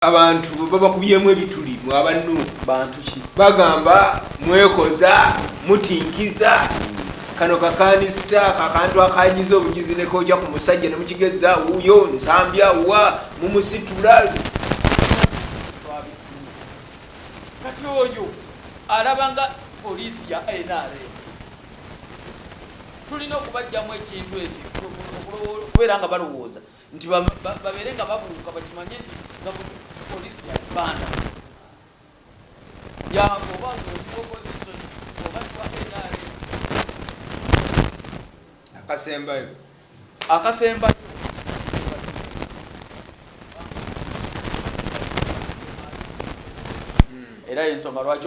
Abantu babakubyemu ebituli mwabannu bantu ki bagamba mwekoza mutinkiza kano kakanisita kakantu akajiza obugizi ne koja ku musajja ne mukigeza uyo nsambya wa mumusitula kati oyo alabanga polisi ya NRA tulina okubajjamu ekintu ekyo kubera nga balowooza nti babeere nga babuuka bakimanye nti polisi ya Uganda ya oba opposition oba kwa NRA akasembayo era ensonga lwaki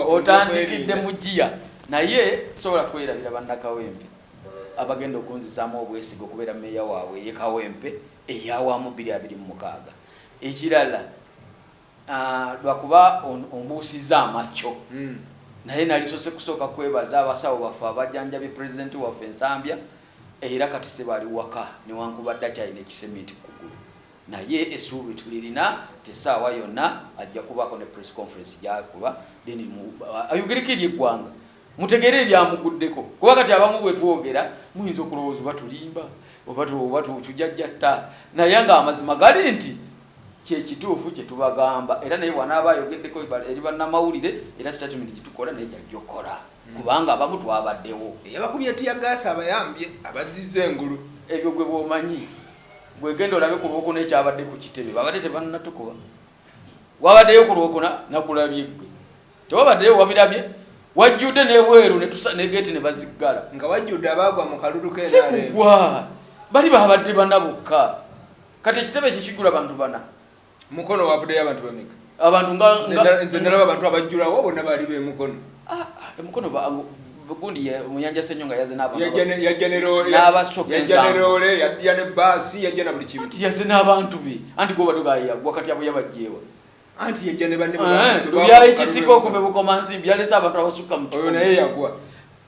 otandikidde mugiya naye sobola kwerabira bannakawempe abagenda okunzisaamu obwesigo okubeera meeya waabwe ye Kawempe eyawamu 2026 ekirala lwakuba ombuusiza amacyo naye nalisose kusooka kwebaza abasawo baffe abajjanjabye pulezidenti waffe Nsambya era kati se bali waka newankubadde akyalina ekisementi kugulu naye essuubi tulirina tesaawa yonna ajja kubaako ne press conference gyakuba then ayogirikirye eggwanga mutegeere ebyamuguddeko kuba kati abamu bwe twogera muyinza okulowooza oba tulimba oba tujajjatta naye nga amazima gali nti kyekituufu kye tubagamba era naye bw'anaaba ayogeddeko eri bannamawulire era statement gitukola naye jajjokola kubanga abamu twabaddewo yabakubye tiyagaasa abayambye abazize engulu ebyo gwe bw'omanyi bwegenda olabe ku lwokuna ekyabadde ku kitebe babadde tebannatukuba wabaddeyo ku lwokuna nakulabye gwe tewabaddeyo wabirabye wajjudde nebweru negeti ne baziggala nga wajjudde abaagwa mu kalulu sikugwa bali babadde bana bokka kati ekitebe kikigula bantu bana mukono wavuddeyo abantu bameka abantu nze nalaba abantu abajjulawo bonna bali bemukono mukono gundi munyanja Ssenyonga yaze n'abasokeyajanerole yajja ne baasi yajja na buli kimu yaze n'abantu be anti gobadoga yagwa kati abo yabajjeewa anti yajja ne banne byali kisiko okuve bukoma nsimbi yalese abantu abasukka mu oyo naye yagwa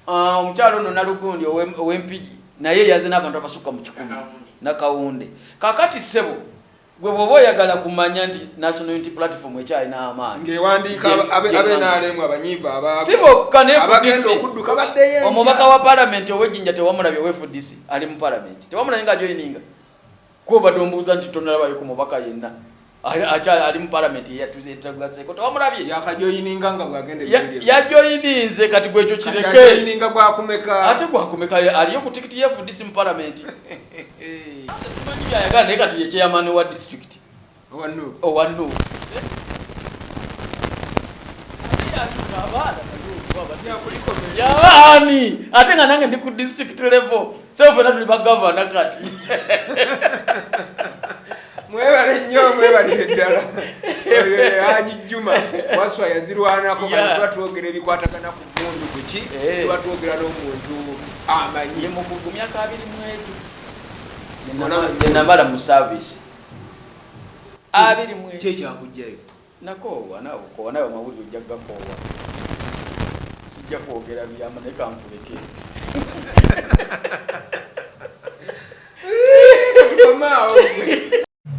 omukyalo ono Nalugundi ow'Empigi naye yaze n'abantu abasukka mu 10 nakawunde kakati ssebo gwe bwoba oyagala kumanya nti National Unity Platform ekyalina amaanyi ng'ewandiika abenaalemu abanyiivu si bokka ne abagenda okudduka baddeyo omubaka wa palamenti ow'Ejjinja tewamulabye ow'FDC ali mu palamenti tewamulabye nga joininga kwobadde ombuuza nti tonalabayo ku mubaka yenna ali mu palamenti yatuzeetagaseeko tewamulabye yakajoininga nga bwagenda yajoininze kati gwekyo kireke gwakumeka ate gwakumeka aliyo ku tikiti ya FDC mu palamenti simanyi byayagala naye kati ye chairman wa district owanu yabaani ate nga nange ndi ku district level sefena tuli bagavana kati mwebale nnyo mwebalire ddala Haji Juma waswa yazirwanako tuba twogera ebikwatagana ku mundu kuki tuba twogera n'omuntu amanyi ye mukugu myaka 20 namala mu service 20 kyekyakujayo nakoowa nawe mawulire ojja gakoowa sijja kwogera byama naye kankuleke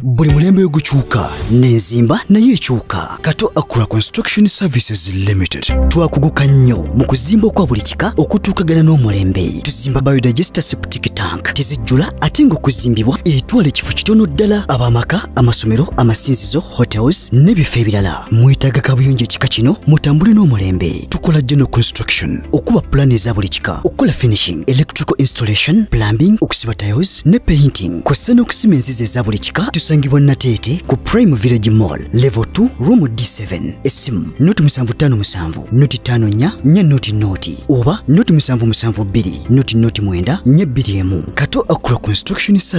buli mulembe gukyuka n'enzimba nayo ekyuka Kato Akura Construction Services Limited twakuguka nnyo mu kuzimba okwa buli kika okutuukagana n'omulembe tuzimba biodigester septic tank tezijjula ate ng'okuzimbibwa etwala ekifo kitono ddala abamaka amasomero amasinzizo hotels n'ebifo ebirala mwetaaga kabuyonjo ekika kino mutambule n'omulembe tukola general construction okuba plan eza buli kika okukola finishing electrical installation plumbing okusiba tiles ne painting kw'ossa n'okusima enzizi eza buli kika tusangibwa Nateete ku Prime Village Mall level 2 room D7 esimu noti 757 noti 54 nya noti oba noti 772 noti 9 nya 21 Kato Akura Construction